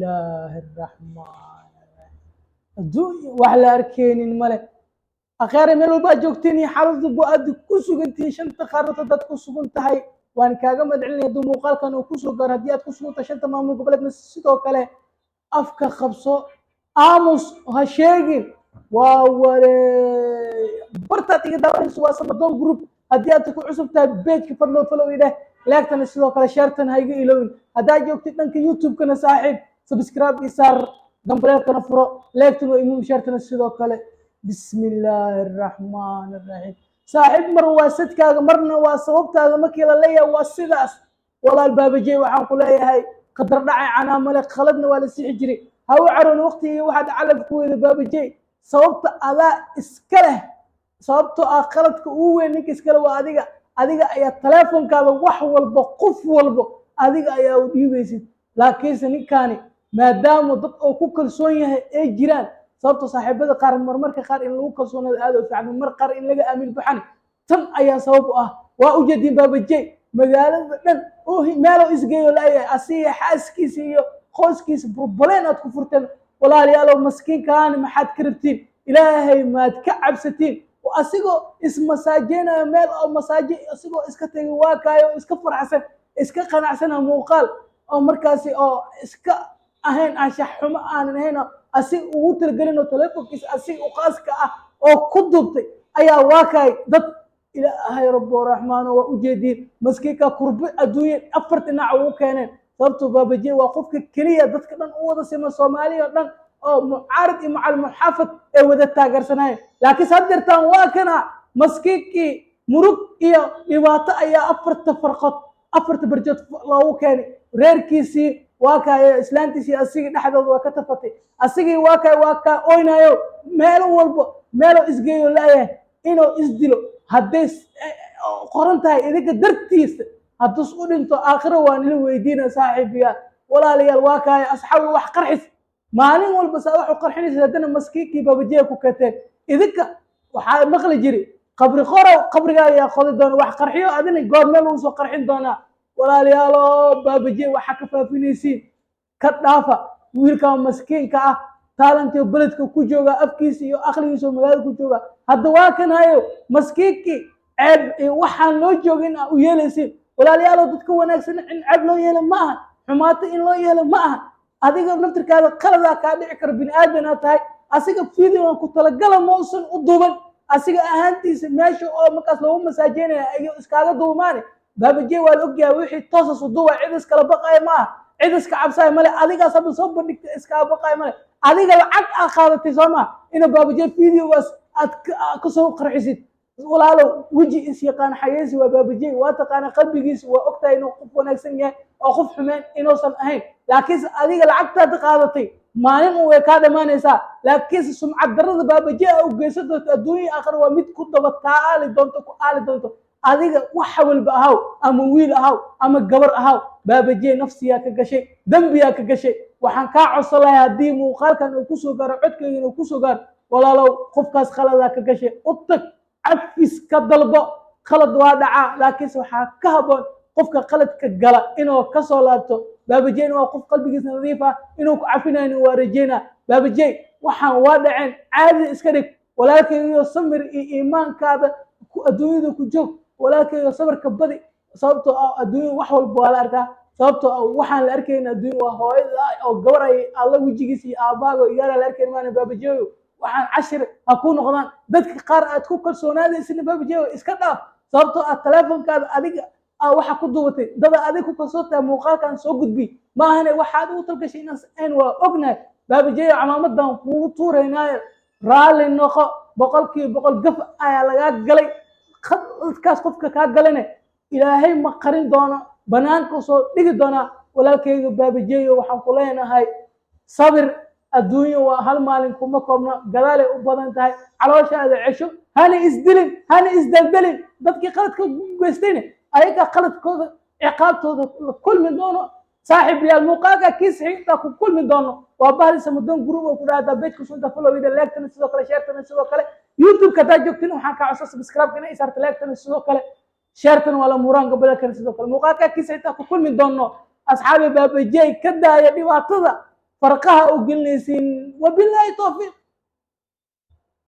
الله الرحمن الرحيم الدنيا وحلا أركين الملك أخيرا من الباجوكتيني حرز بؤد كوسو قنتي شنت خارطة داد كوسو قنت هاي وان كاغا مدعلني دو مقال كانوا كوسو قرهديات كوسو قنت شنت مامو قبلك نسيتو كالي أفكا خبصو آموس هاشيغين واوري برتاتي داوري سوا سبدون جروب هديات كو عصب تاع بيت كفرلو فلو إله لاكتن سيدو كلا شيرتن هايغي إلوين هدا جوكتي دنك يوتيوب كنا صاحب سبسكرايب يسار جنبريل كنا فرو لاكتن وإمام شيرتن سيدو كلا بسم الله الرحمن الرحيم صاحب مرواسدك مرنا وصوبتها مكيلا ليا واسداس والله الباب جي وحان قولي هاي قدر دعي عنا ملك خلدنا ولا سيحجري هاو عرون وقتي واحد علب كوي الباب جي صوبت ألا إسكاله صوبت أخلدك أوه نيك إسكاله وأديك أيا التلافون كذا وح والبو قف والبو أديك أيا وديوبيسي لكن سنكاني ما دام ضد أو كوكل سويه أي جيران sababtoo saaxiibada qaar marmarka qaar in lagu kalsoonado aad u fiican mar qaar in laga aamin baxan tan ayaa sabab u ah waa u jeedin baabajay magaalada dhan oo meelo isgeeyo laayahay asiga xaaskiisa iyo qoyskiisa burbuleen aad ku furteen walaalayaal maskiinkaan maxaad ka rabtiin ilaahay maad ka cabsatiin oo asigoo ismasaajeenaya meel oo masaaji asigoo iska tagay waa kaayo iska farxsan iska qanacsan muuqaal oo markaasi oo iska ahayn anshax xumo aanan ahayn أسيء وتلقينا تلفون كيس أسيء وقاسك أو كذبت أيا واقعي ضد إلى هاي رب الرحمن وأجدين مسكيكا قرب أدوية أفرت نعو كانن صرت بابجي وقفك كلية ضد كمان أوضة سما صومالية ضد أو معارض مع المحافظ وذا التاجر سناي لكن صدر تان واكنا مسكيكي مرق إيا إباطة أيا أفرت تفرقت أفرت برجت الله كان رير كيسي واكا إسلامتي أسيغي نحدود وكتفتي أسيغي واكا أوينايو ميلو إسجيو لايه إنو إسدلو هديس قرنتاي إذيك درتيس هدوس أولنتو آخره وانلو ويدينا صاحبيا ولا لي الواكا أصحاب وح قرحس مالين والبسا وحو قرحينيس هدنا مسكيكي بابجيكو كتاك إذيك وحا مغلي جري قبري خورو قبري يا خذي دون وح قرحيو أدني قور ميلو وسو قرحين دونا walaalayaalo baabajey waxa ka faafinaysiin ka dhaafa wiilka maskiinka ah taalantii beledka ku jooga afkiisa iyo aqligiisa magaalada ku jooga hadda waa kan hayo maskiinki ceeb waxaan loo joogin u yeelaysiin walaalayaalo dadka wanaagsan in ceeb loo yeelo ma aha xumaato in loo yeelo ma aha adiga naftirkaada qalada ka dhici kara bini aadan tahay asiga fiidiyoo ku talagala moosan u duuban asiga ahaantiisa meesha oo markaas lagu masaajeenaya iyo iskaaga duumaane baabajey waa la ogyahay wixii toosas u duuba cid iskala baqaya ma aha cid iska cabsaya male adigaas hadda soo bandhigta iskala baqaya male adiga lacag aad qaadatay soo maa ina baabajey fideogaas aad ka soo qarxisid walaalow weji is yaqaan xayeysi waa baabajey waa taqaana qalbigiisa waa ogtahay inuu qof wanaagsan yahay oo qof xumeen inuusan ahayn laakiinse adiga lacagtaad qaadatay maalin uu way kaa dhamaanaysaa laakiinse sumcad darrada baabajey u geysan doonto adduunya aakhir waa mid ku daba taali doonto ku aali doonto adiga waxa walba ahaw ama wiil ahaw ama gabar ahaw baabajey nafsiya ka gashay dambiya ka gashay waxaan ka codsanayaa hadii muuqaalkan uu ku soo gaaro codkayga uu ku soo gaaro walaalow qofkaas khalada ka gashay utag afis ka dalbo khalad waa dhaca laakiin waxa ka haboon qofka khaladka gala inuu ka soo laabto baabajey waa qof qalbigiisa nadiif ah inuu ku cafinayo waa rajayna baabajey waxaan waa dhaceen caadi iska dhig walaalkayga samir iyo iimaankaada adduunyada ku joog walaalkayga sabarka badi sababtoo ah adduunya wax walba waa la arkaa sababtoo ah waxaan la arkayna adduunya waa hooyada oo gabar ay alla wejigiisa iyo aabaaga iyo yaala la arkayna maana baabajeeyo waxaan cashir ha ku noqdaan dadka qaar aad ku kalsoonaadaysin baabajeeyo iska dhaaf sababtoo ah telefonkaada adiga waxa ku duubatay dada adiga ku kalsoontaa muuqaalkan soo gudbi ma ahane waxaad u talgashay inaan waa ognahay baabajeeyo camaamadan kugu tuuraynaayo raalli noqo boqolkiiba boqol gaf ayaa lagaa galay dadkaas qofka kaa galane ilaahay ma qarin doono banaanka soo dhigi doonaa walaalkayga baabajeeyo waxaan ku leenahay sabir adduunyo waa hal maalin kuma koobna gadaalay u badan tahay calooshaada cesho hana isdilin hana isdaldalin dadkii qaladka geystayna ayaga qaladkooda ciqaabtooda kulmi doono صاحب يا المقاقة كيس حيطة كل من دونه وبهذا سمدون جروب وكذا هذا بيت كسون تفلو إذا لايك تنسوا كله شير تنسوا كله يوتيوب كذا جوكتين وحنا كعصا سبسكرايب كنا إذا لايك تنسوا كله شير تن ولا موران قبل كنسوا كله المقاقة كيس حيطة كل من دونه أصحابي بابا جاي كذا يبي واطدا farqaha u gelinaysiin wabilaahi towfiiq